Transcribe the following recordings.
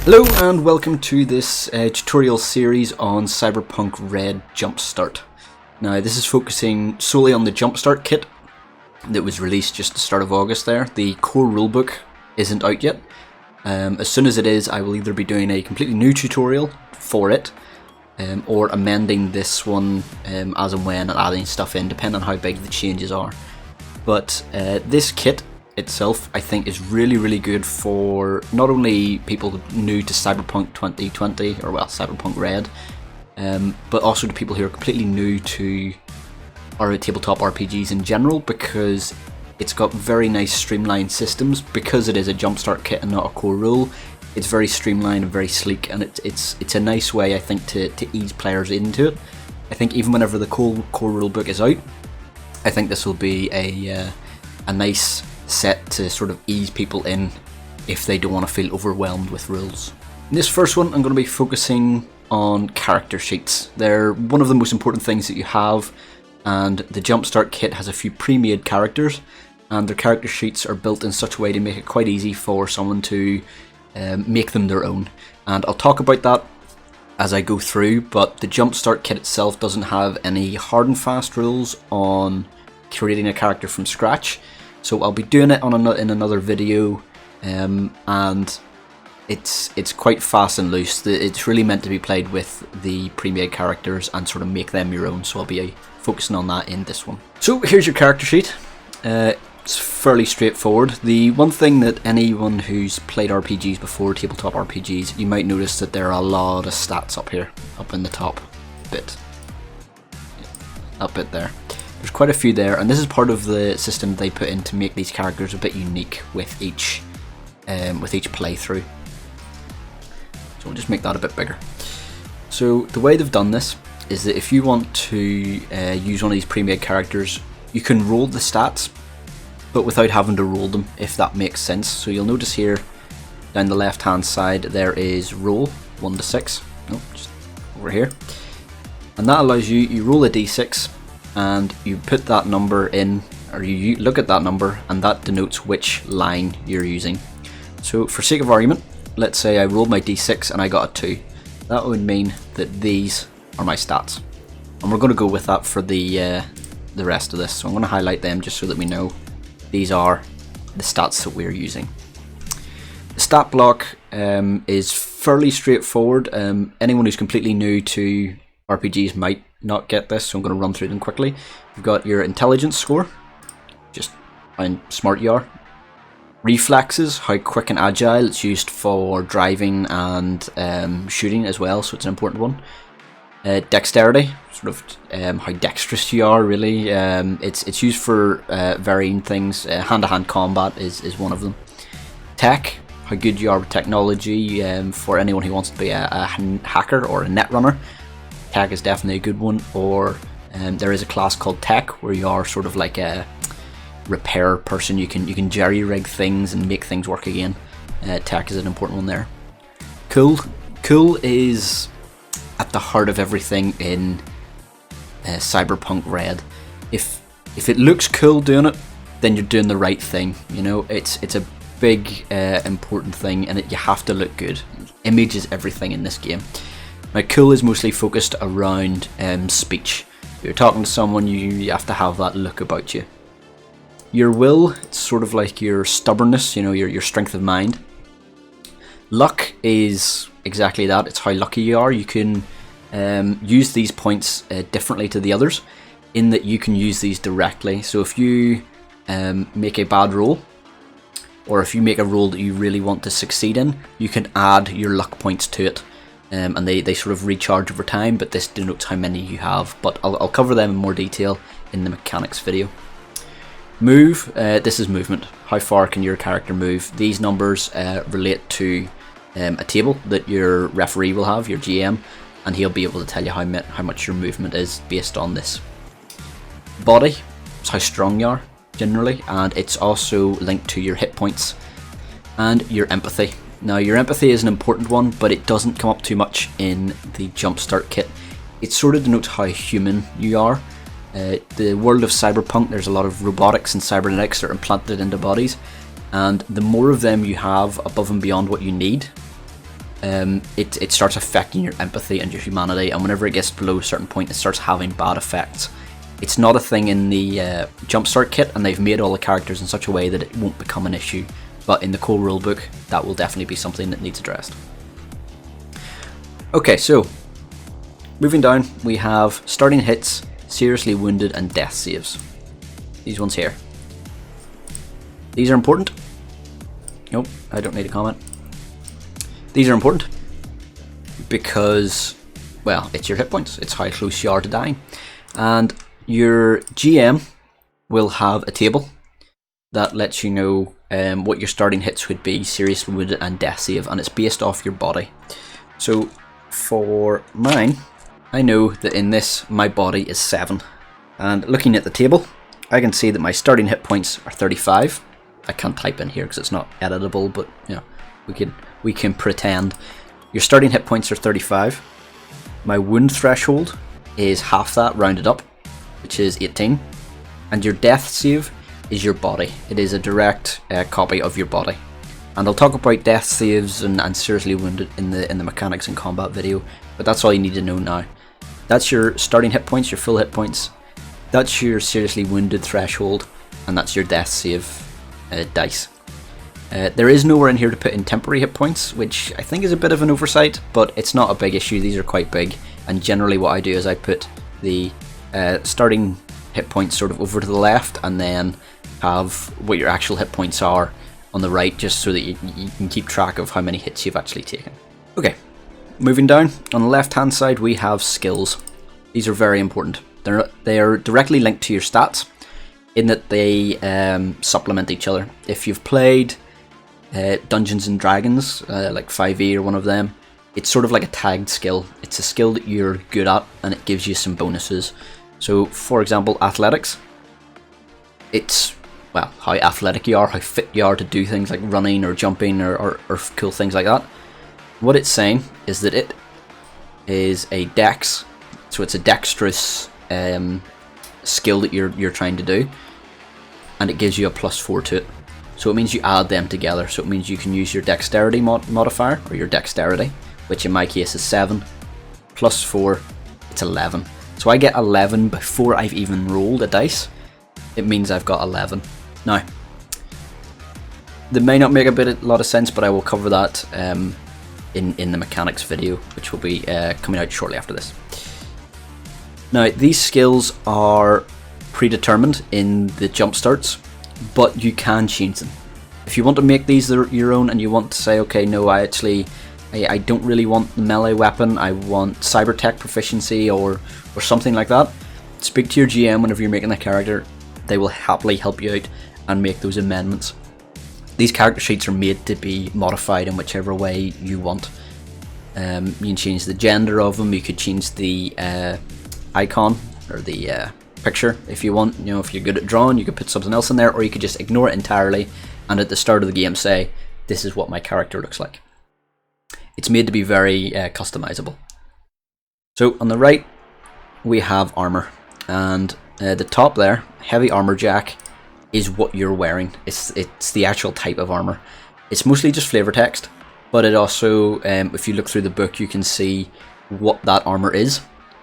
Hello and welcome to this tutorial series on Cyberpunk Red Jumpstart. Now this is focusing solely on the Jumpstart kit that was released just at the start of August there. The core rulebook isn't out yet. As soon as it is, I will either be doing a completely new tutorial for it or amending this one as and when and adding stuff in, depending on how big the changes are. But this kit itself, I think, is really good for not only people new to Cyberpunk 2020, or well, Cyberpunk Red, but also to people who are completely new to our tabletop RPGs in general, because it's got very nice streamlined systems. Because it is a Jumpstart kit and not a core rule, it's very streamlined and very sleek, and it's a nice way, I think, to ease players into it. I think even whenever the core rulebook is out, I think this will be a nice set to sort of ease people in if they don't want to feel overwhelmed with rules. In this first one, I'm going to be focusing on character sheets. They're one of the most important things that you have, and the Jumpstart kit has a few pre-made characters, and their character sheets are built in such a way to make it quite easy for someone to make them their own. And I'll talk about that as I go through, but the Jumpstart kit itself doesn't have any hard and fast rules on creating a character from scratch. So I'll be doing it in another video, and it's quite fast and loose. It's really meant to be played with the pre-made characters and sort of make them your own, so I'll be focusing on that in this one. So here's your character sheet. It's fairly straightforward. The one thing that anyone who's played RPGs before, tabletop RPGs, you might notice that there are a lot of stats up here, up in the top bit. That bit there. There's quite a few there, and this is part of the system they put in to make these characters a bit unique with each playthrough. So we'll just make that a bit bigger. So the way they've done this is that if you want to use one of these pre-made characters, you can roll the stats, but without having to roll them, if that makes sense. So you'll notice here down the left hand side there is roll 1 to 6. No, just over here, and that allows you roll a d6. And you put that number in, or you look at that number, and that denotes which line you're using. So for sake of argument, let's say I rolled my d6 and I got a 2. That would mean that these are my stats, and we're going to go with that for the rest of this. So I'm going to highlight them just so that we know these are the stats that we're using. The stat block is fairly straightforward. Anyone who's completely new to RPGs might not get this, so I'm going to run through them quickly. You've got your intelligence score, just how smart you are. Reflexes, how quick and agile. It's used for driving and shooting as well, so it's an important one. Dexterity, sort of how dexterous you are, really. It's used for varying things. Hand-to-hand combat is one of them. Tech, how good you are with technology. For anyone who wants to be a hacker or a netrunner, Tech is definitely a good one. Or there is a class called Tech, where you are sort of like a repair person. You can jerry-rig things and make things work again. Tech is an important one there. Cool is at the heart of everything in Cyberpunk Red. If it looks cool doing it, then you're doing the right thing. You know, it's a big important thing, and you have to look good. Image is everything in this game. Now, cool is mostly focused around speech. If you're talking to someone, you have to have that look about you. Your will, it's sort of like your stubbornness, you know, your strength of mind. Luck is exactly that. It's how lucky you are. You can use these points differently to the others, in that you can use these directly. So if you make a bad roll, or if you make a roll that you really want to succeed in, you can add your luck points to it. And they sort of recharge over time, but this denotes how many you have. But I'll cover them in more detail in the mechanics video. Move, this is movement. How far can your character move? These numbers relate to a table that your referee will have, your GM, and he'll be able to tell you how much your movement is based on this. Body, it's how strong you are generally, and it's also linked to your hit points. And your empathy. Now, your empathy is an important one, but it doesn't come up too much in the Jumpstart kit. It sort of denotes how human you are. The world of Cyberpunk, there's a lot of robotics and cybernetics that are implanted into bodies, and the more of them you have above and beyond what you need, it starts affecting your empathy and your humanity, and whenever it gets below a certain point, it starts having bad effects. It's not a thing in the Jumpstart kit, and they've made all the characters in such a way that it won't become an issue, but in the core rulebook, that will definitely be something that needs addressed. Okay, so moving down, we have starting hits, seriously wounded, and death saves. These ones here. These are important. Nope, I don't need a comment. These are important because, well, it's your hit points. It's how close you are to dying. And your GM will have a table that lets you know what your starting hits would be, serious wounded and death save, and it's based off your body. So for mine, I know that in this my body is 7, and looking at the table I can see that my starting hit points are 35. I can't type in here because it's not editable, but you know, we can pretend. Your starting hit points are 35. My wound threshold is half that rounded up, which is 18, and your death save is your body. It is a direct copy of your body, and I'll talk about death saves and seriously wounded in the mechanics and combat video, but that's all you need to know now. That's your starting hit points, your full hit points. That's your seriously wounded threshold, and that's your death save dice. There is nowhere in here to put in temporary hit points, which I think is a bit of an oversight, but it's not a big issue. These are quite big, and generally what I do is I put the starting hit points sort of over to the left, and then have what your actual hit points are on the right, just so that you can keep track of how many hits you've actually taken. Okay, moving down, on the left hand side we have skills. These are very important. They are directly linked to your stats in that they supplement each other. If you've played Dungeons and Dragons, like 5e or one of them, it's sort of like a tagged skill. It's a skill that you're good at, and it gives you some bonuses. So for example, athletics, it's, well, how athletic you are, how fit you are to do things like running or jumping or cool things like that. What it's saying is that it is a dex, so it's a dexterous skill that you're trying to do, and it gives you a +4 to it. So it means you add them together. So it means you can use your dexterity modifier, or your dexterity, which in my case is 7, +4, it's 11. So I get 11 before I've even rolled a dice. It means I've got 11. Now, that may not make a lot of sense, but I will cover that in the mechanics video, which will be coming out shortly after this. Now, these skills are predetermined in the Jumpstarts, but you can change them. If you want to make these your own, and you want to say, okay, no, I don't really want the melee weapon, I want cyber tech proficiency or something like that, speak to your GM whenever you're making a character. They will happily help you out and make those amendments. These character sheets are made to be modified in whichever way you want. You can change the gender of them, you could change the icon or the picture if you want. You know, if you're good at drawing, you could put something else in there, or you could just ignore it entirely and at the start of the game say, this is what my character looks like. It's made to be very customizable. So on the right we have armor, and the top there, heavy armor jack, is what you're wearing. It's the actual type of armor. It's mostly just flavor text, but it also, if you look through the book, you can see what that armor is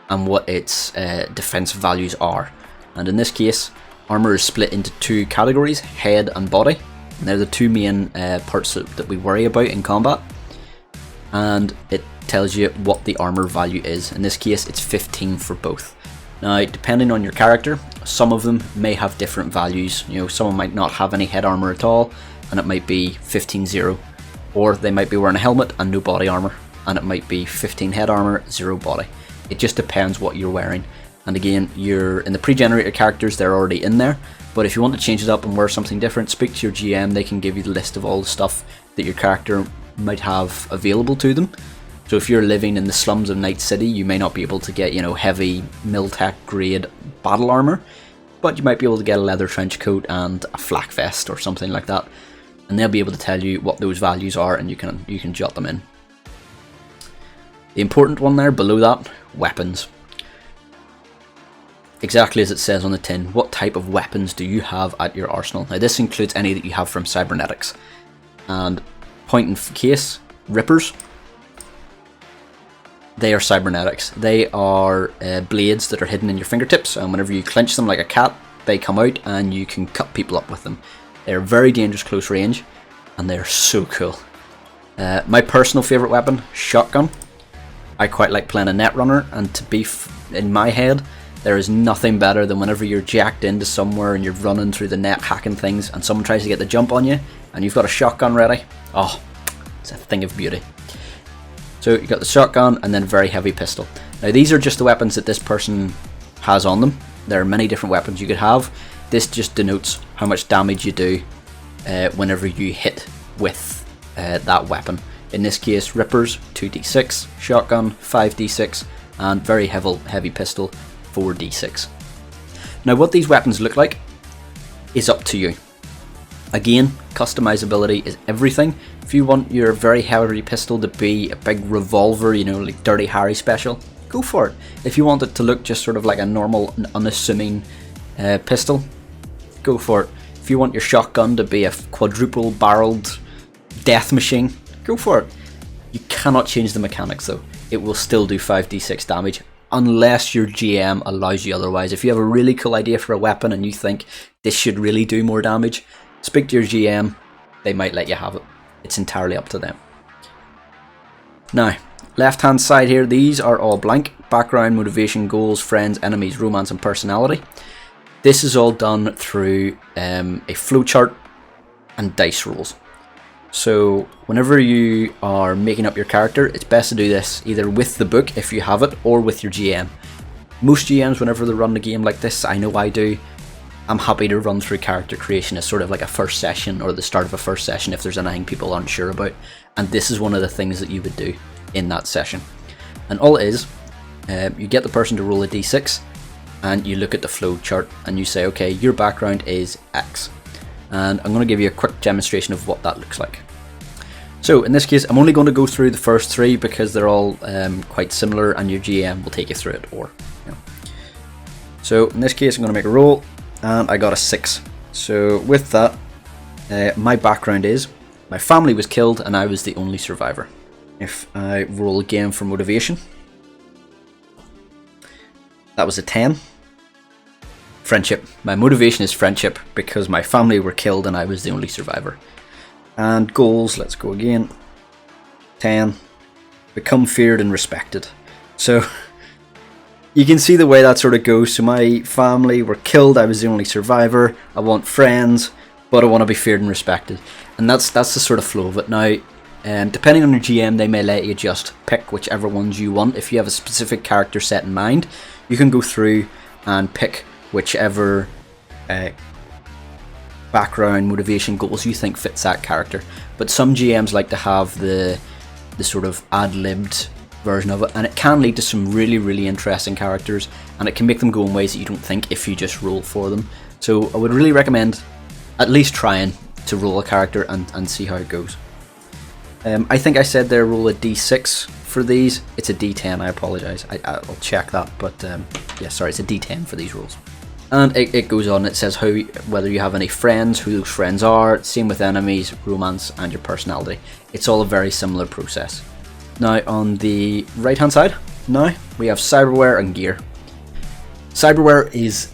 and what its defense values are. And in this case, armor is split into 2 categories, head and body, and they're the 2 main parts that we worry about in combat. And it tells you what the armor value is. In this case, it's 15 for both. Now, depending on your character, some of them may have different values. You know, someone might not have any head armor at all, and it might be 15-0. Or they might be wearing a helmet and no body armor, and it might be 15 head armor, 0 body. It just depends what you're wearing. And again, you're in the pre-generated characters, they're already in there. But if you want to change it up and wear something different, speak to your GM. They can give you the list of all the stuff that your character might have available to them. So if you're living in the slums of Night City, you may not be able to get, you know, heavy Miltech grade battle armor, but you might be able to get a leather trench coat and a flak vest or something like that, and they'll be able to tell you what those values are, and you can jot them in. The important one there below that, weapons. Exactly as it says on the tin, what type of weapons do you have at your arsenal? Now this includes any that you have from cybernetics, and point in case, rippers. they are cybernetics. They are blades that are hidden in your fingertips, and whenever you clench them like a cat, they come out and you can cut people up with them. They're very dangerous close range, and they're so cool. My personal favourite weapon, shotgun. I quite like playing a netrunner, and to be in my head, there is nothing better than whenever you're jacked into somewhere and you're running through the net hacking things and someone tries to get the jump on you and you've got a shotgun ready. Oh, it's a thing of beauty. So you've got the shotgun and then a very heavy pistol. Now these are just the weapons that this person has on them. There are many different weapons you could have. This just denotes how much damage you do whenever you hit with that weapon. In this case, rippers 2d6, shotgun 5d6, and very heavy pistol 4d6. Now what these weapons look like is up to you. Again, customizability is everything. If you want your very heavy pistol to be a big revolver, you know, like Dirty Harry special, go for it. If you want it to look just sort of like a normal and unassuming pistol, go for it. If you want your shotgun to be a quadruple barreled death machine, go for it. You cannot change the mechanics though. It will still do 5d6 damage unless your GM allows you otherwise. If you have a really cool idea for a weapon and you think this should really do more damage, speak to your GM. They might let you have it. It's entirely up to them. Now, left hand side here, these are all blank. Background, motivation, goals, friends, enemies, romance and personality. This is all done through a flowchart and dice rolls. So whenever you are making up your character, it's best to do this either with the book if you have it or with your GM. Most GMs, whenever they run a game like this, I know I do, I'm happy to run through character creation as sort of like a first session or the start of a first session if there's anything people aren't sure about. And this is one of the things that you would do in that session. And all it is, you get the person to roll a d6 and you look at the flow chart and you say, okay, your background is X. And I'm going to give you a quick demonstration of what that looks like. So in this case, I'm only going to go through the first three because they're all quite similar and your GM will take you through it. So in this case, I'm going to make a roll and I got a 6. So with that, my background is my family was killed and I was the only survivor. If I roll again for motivation, that was a 10. Friendship. My motivation is friendship because my family were killed and I was the only survivor. And goals, let's go again. 10. Become feared and respected. So you can see the way that sort of goes. So my family were killed, I was the only survivor. I want friends, but I want to be feared and respected. And that's the sort of flow of it. Now, depending on your GM, they may let you just pick whichever ones you want. If you have a specific character set in mind, you can go through and pick whichever background, motivation, goals you think fits that character. But some GMs like to have the sort of ad-libbed version of it, and it can lead to some really, really interesting characters, and it can make them go in ways that you don't think if you just roll for them. So I would really recommend at least trying to roll a character and see how it goes. I think I said there roll a d6 for these. It's a d10, I apologise. I'll check that, but yeah, sorry, it's a d10 for these rolls. And it goes on, it says whether you have any friends, who those friends are, same with enemies, romance, and your personality. It's all a very similar process. Now on the right hand side, now we have Cyberware and Gear. Cyberware is,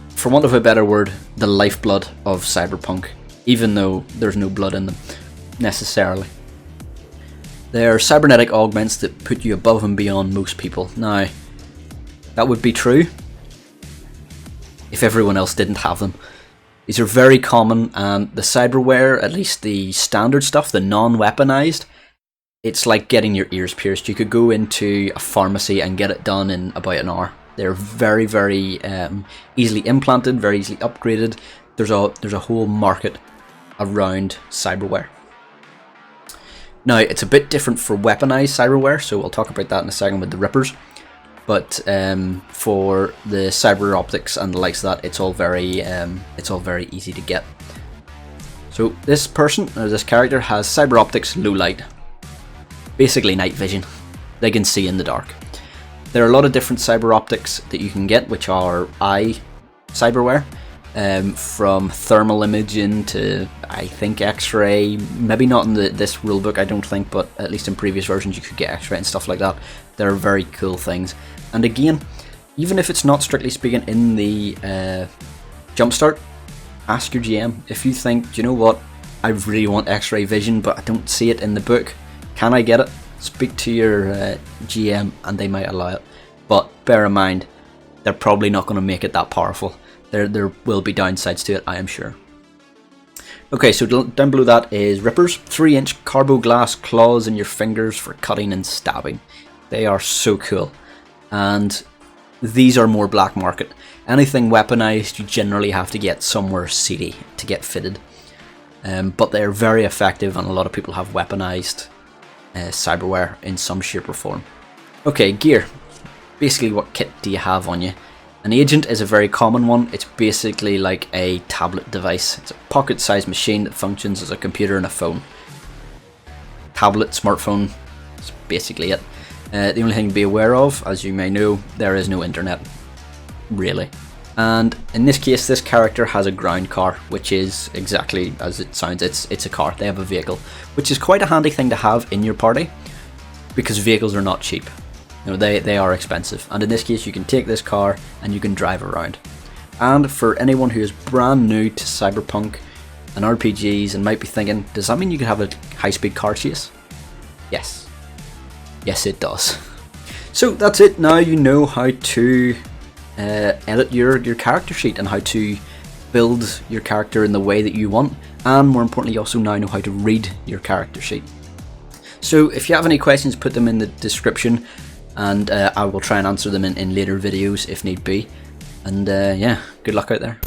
for want of a better word, the lifeblood of Cyberpunk, even though there's no blood in them, necessarily. They're cybernetic augments that put you above and beyond most people. Now, that would be true if everyone else didn't have them. These are very common, and the cyberware, at least the standard stuff, the non-weaponized, it's like getting your ears pierced. You could go into a pharmacy and get it done in about an hour. They're very, very easily implanted, very easily upgraded. There's a whole market around cyberware. Now, it's a bit different for weaponized cyberware, so we'll talk about that in a second with the rippers. But for the cyber optics and the likes of that, it's all very easy to get. So this person, or this character, has cyber optics, low light, basically night vision. They can see in the dark. There are a lot of different cyber optics that you can get, which are eye cyberware. from thermal imaging to, I think, X-ray. Maybe not in this rulebook, I don't think, but at least in previous versions you could get X-ray and stuff like that. They're very cool things. And again, even if it's not strictly speaking in the Jumpstart, ask your GM. If you think, do you know what, I really want X-ray vision, but I don't see it in the book, can I get it? Speak to your GM and they might allow it. But bear in mind, they're probably not going to make it that powerful. There will be downsides to it, I am sure. Okay, so down below that is rippers. 3-inch carbo glass claws in your fingers for cutting and stabbing. They are so cool. And these are more black market. Anything weaponized you generally have to get somewhere seedy to get fitted. But they're very effective, and a lot of people have weaponized cyberware in some shape or form. Okay, gear. Basically, what kit do you have on you? An agent is a very common one. It's basically like a tablet device. It's a pocket-sized machine that functions as a computer and a phone. Tablet, smartphone, that's basically it. The only thing to be aware of, as you may know, there is no internet, really. And in this case, this character has a ground car, which is exactly as it sounds. It's a car. They have a vehicle, which is quite a handy thing to have in your party, because vehicles are not cheap. You know, they are expensive, and in this case you can take this car and you can drive around. And for anyone who is brand new to Cyberpunk and RPGs and might be thinking, does that mean you can have a high-speed car chase? Yes. Yes, it does. So that's it. Now you know how to edit your character sheet and how to build your character in the way that you want, and more importantly you also now know how to read your character sheet. So if you have any questions, put them in the description, and I will try and answer them in later videos if need be. And yeah, good luck out there.